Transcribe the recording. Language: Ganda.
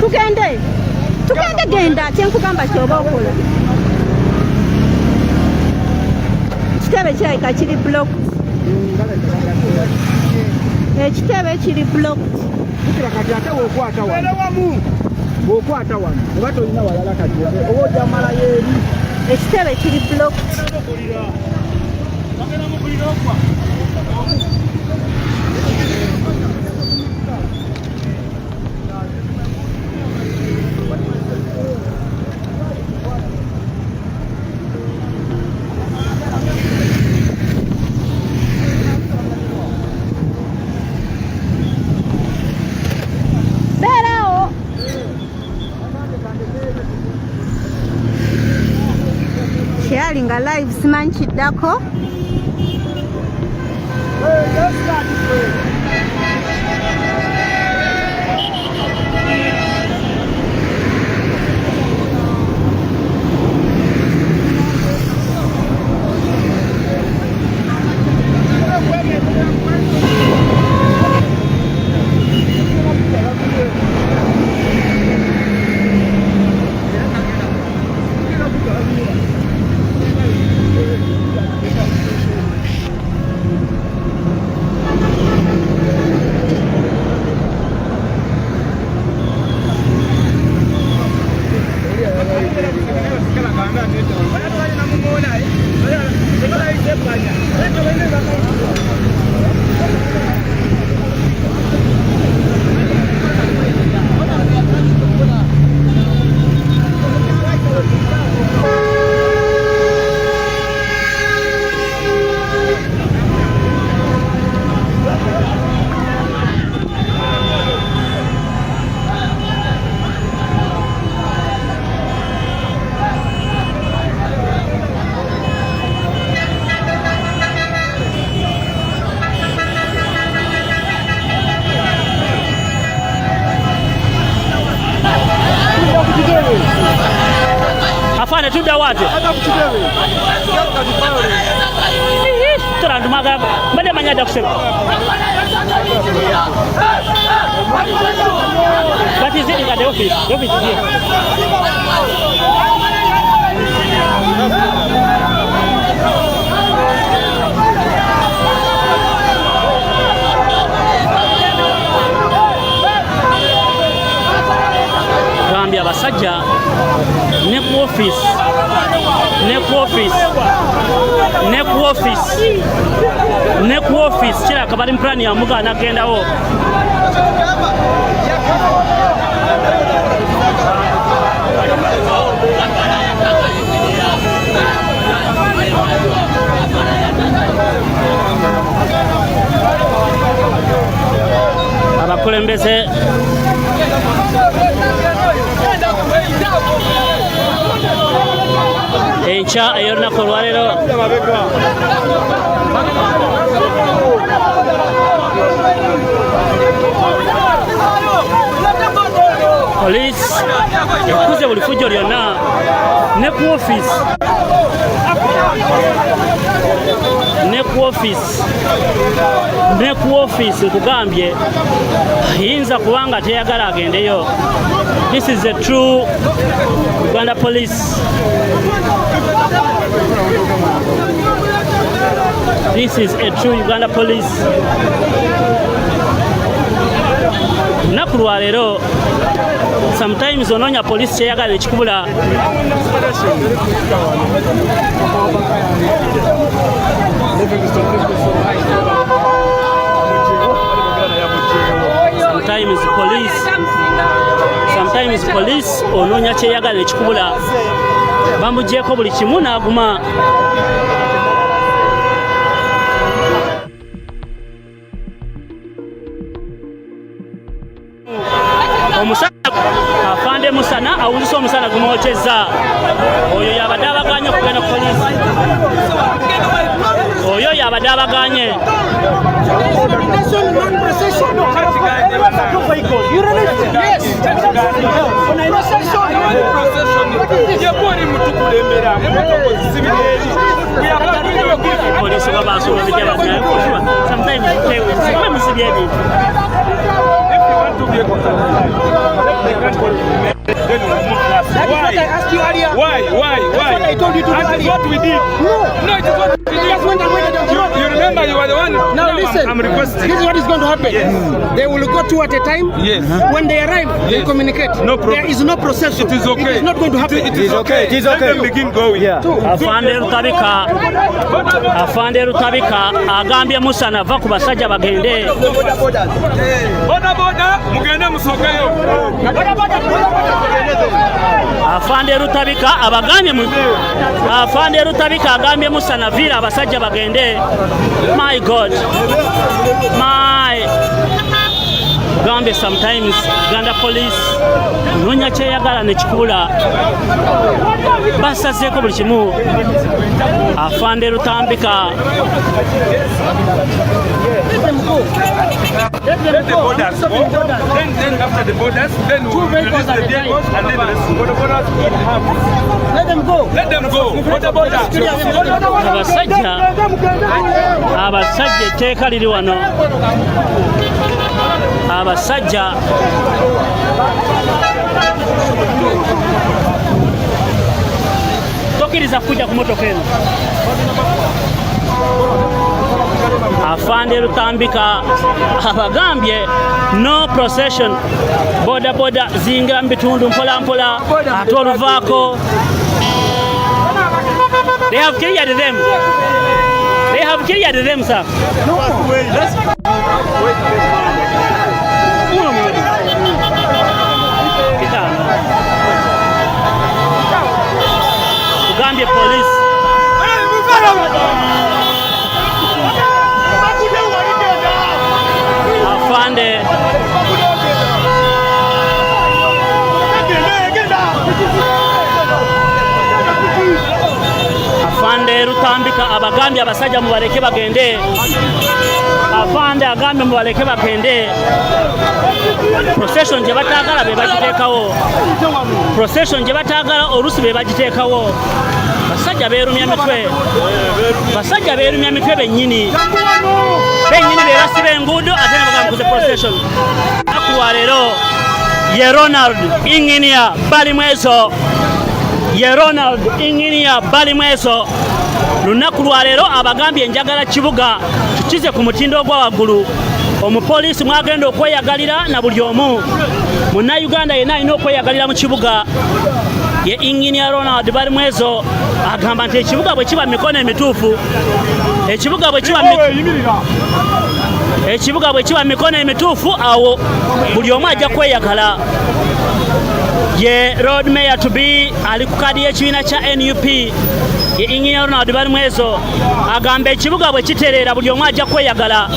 Tugende genda kyenkugamba kyoba okola. Ekitebe kirabika kiri blocked. Ekitebe kiri blocked. Kati ate bw'okwata wano oba tolina walala kati oba ojja malayo eri. Ekitebe kiri blocked. Sharing a live simanyi kiddako. Afane tuda wate turandumaga mbade manyada kusema what is it in the office here Gambia abasajja ne ku office kira kabali mpulani ya muga anagendawo abakulembeze encha ey'olunaku olwaleero poliisi ekuze buli fujjo lyonna ne ku office nkugambye yinza kubanga teyagala agendeyo. This is a true Uganda police. This is a true Uganda police. Lunaku lwa leero sometimes onoonya police kyeyagala ekikubula sometimes police onoonya kyeyagala ekikubula bamugyeko buli kimu n'aguma. Omusana afande musana awulisa omusana gumwokyezza oyo yabadde abaganye okugenda ku poliisi oyo yabadde abaganye poliisi babasobola bijabaganye sometimes musibye ebintu. I told you to That is what we did. No, it is what we did. You remember you were the one. Now listen, I'm requesting. this is what is going to happen. Yes. They will go two at a time. Yes. When they arrive, they communicate. No problem. There is no procession. It is okay. It is not going to happen. It is okay. It is okay. Let them begin going. Yeah. Afande Rutabika agambye Musa nava ku basajja bagende. Boda boda mugende musokeyo. Afande Rutabika abagambye Afande Rutabika agambye Musa navira abasajja bagende. My God. Gambye sometimes Uganda police nonya kyeyagala ne kikula basazeeko buli kimu. Afande Rutambika Let the borders go. Then after the borders, then we release the vehicles and then the borders will have. Let them go. Let them go. Border borders. abasajja etteeka liri wano. Abasajja tokkiriza kujja ku motoka eno. Afande Rutambika abagambye no procession. Boda boda zingira mu bitundu mpola mpola ate oluvaako. They have cleared them. They have cleared them, sir. Uganda police. Afande. Afande Rutambika abagambye abasajja mubaleke bagende. Afande agambye mubaleke bagende. Procession gye batagala be bagiteekawo. Procession gye batagala olusi be bagiteekawo. Basajja beerumya mitwe. Basajja beerumya mitwe bennyini. Bennyini be basiba enguudo ate ne bagamba kuze procession. Akuwa leero ye Ronald Inginia Balimweso. Ye Ronald Inginia Balimweso. Lunaku lwa leero abagambye njagala kibuga tukize ku mutindo ogwa waggulu. Omupoliisi mwagenda okweyagalira na buli omu. Munnayuganda yenna alina okweyagalira mu kibuga. Ye Inginia Ronald Balimweso agamba nti ekibuga bwe kiba mikono emituufu. Ekibuga bwe kiba mikono emituufu awo buli omu ajja kweyagala. Ye road mayor to be ali ku kadi y'ekibiina kya NUP. Ye Inginia Ronald Balimweso agamba ekibuga bwe kitereera buli omu ajja kweyagala.